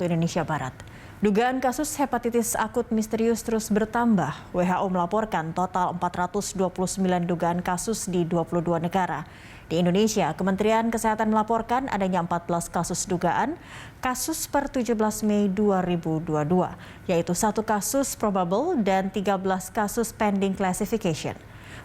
Indonesia Barat. Dugaan kasus hepatitis akut misterius terus bertambah. WHO melaporkan total 429 dugaan kasus di 22 negara. Di Indonesia, Kementerian Kesehatan melaporkan adanya 14 kasus dugaan kasus per 17 Mei 2022, yaitu 1 kasus probable dan 13 kasus pending classification.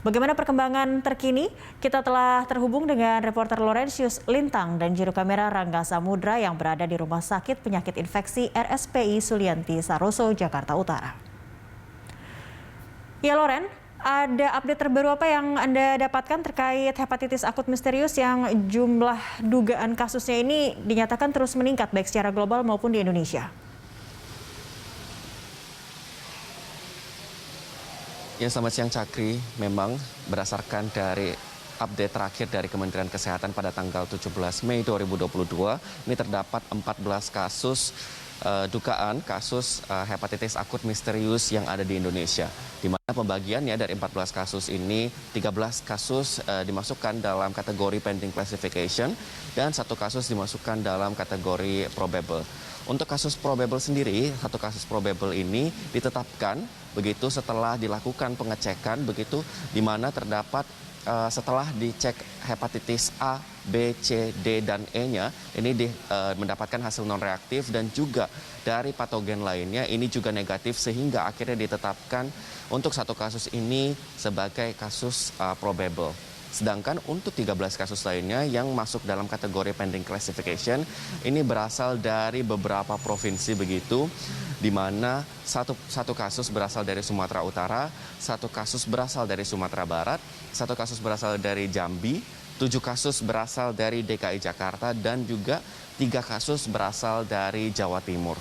Bagaimana perkembangan terkini? Kita telah terhubung dengan reporter Laurentius Lintang dan juru kamera Rangga Samudra yang berada di Rumah Sakit Penyakit Infeksi RSPI Sulianti Saroso, Jakarta Utara. Ya Loren, ada update terbaru apa yang Anda dapatkan terkait hepatitis akut misterius yang jumlah dugaan kasusnya ini dinyatakan terus meningkat baik secara global maupun di Indonesia? Ya, selamat siang Cakri. Memang berdasarkan dari update terakhir dari Kementerian Kesehatan pada tanggal 17 Mei 2022, ini terdapat 14 kasus dugaan kasus hepatitis akut misterius yang ada di Indonesia. Di mana pembagiannya dari 14 kasus ini, 13 kasus dimasukkan dalam kategori pending classification dan 1 kasus dimasukkan dalam kategori probable. Untuk kasus probable sendiri, 1 kasus probable ini ditetapkan begitu setelah dilakukan pengecekan begitu di mana terdapat setelah dicek hepatitis A, B, C, D, dan E-nya ini mendapatkan hasil non-reaktif dan juga dari patogen lainnya ini juga negatif sehingga akhirnya ditetapkan untuk 1 kasus ini sebagai kasus probable. Sedangkan untuk 13 kasus lainnya yang masuk dalam kategori pending classification ini berasal dari beberapa provinsi begitu, di mana satu kasus berasal dari Sumatera Utara, 1 kasus berasal dari Sumatera Barat, 1 kasus berasal dari Jambi, 7 kasus berasal dari DKI Jakarta, dan juga 3 kasus berasal dari Jawa Timur.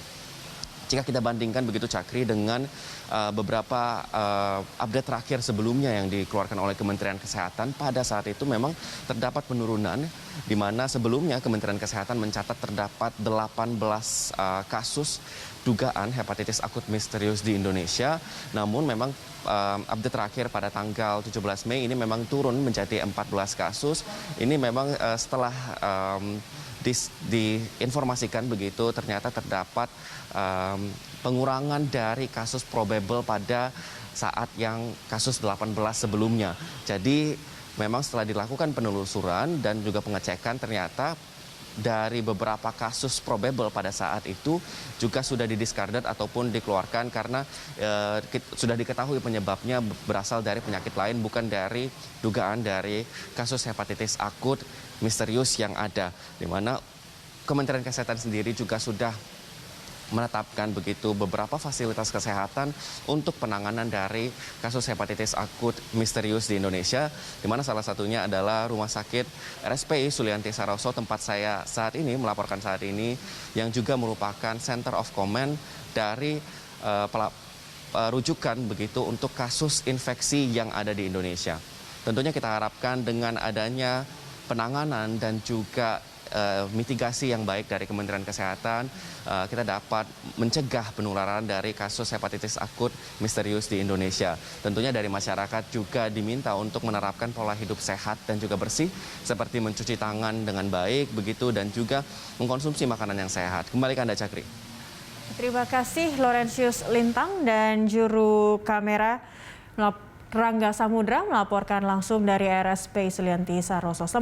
Jika kita bandingkan begitu Cakri dengan beberapa update terakhir sebelumnya yang dikeluarkan oleh Kementerian Kesehatan, pada saat itu memang terdapat penurunan di mana sebelumnya Kementerian Kesehatan mencatat terdapat 18 kasus dugaan hepatitis akut misterius di Indonesia. Namun memang update terakhir pada tanggal 17 Mei ini memang turun menjadi 14 kasus. Ini memang setelah diinformasikan begitu ternyata terdapat pengurangan dari kasus probable pada saat yang kasus 18 sebelumnya. Jadi memang setelah dilakukan penelusuran dan juga pengecekan ternyata dari beberapa kasus probable pada saat itu juga sudah didiscarded ataupun dikeluarkan karena sudah diketahui penyebabnya berasal dari penyakit lain, bukan dari dugaan dari kasus hepatitis akut misterius yang ada, di mana Kementerian Kesehatan sendiri juga sudah menetapkan begitu beberapa fasilitas kesehatan untuk penanganan dari kasus hepatitis akut misterius di Indonesia, di mana salah satunya adalah Rumah Sakit RSPI Sulianti Saroso, tempat saya saat ini melaporkan saat ini, yang juga merupakan center of command dari rujukan begitu untuk kasus infeksi yang ada di Indonesia. Tentunya kita harapkan dengan adanya penanganan dan juga mitigasi yang baik dari Kementerian Kesehatan, kita dapat mencegah penularan dari kasus hepatitis akut misterius di Indonesia. Tentunya dari masyarakat juga diminta untuk menerapkan pola hidup sehat dan juga bersih, seperti mencuci tangan dengan baik begitu dan juga mengkonsumsi makanan yang sehat. Kembali ke Anda, Cakri. Terima kasih Laurentius Lintang dan juru kamera Rangga Samudra melaporkan langsung dari RSPI Sulianti Saroso. Selamat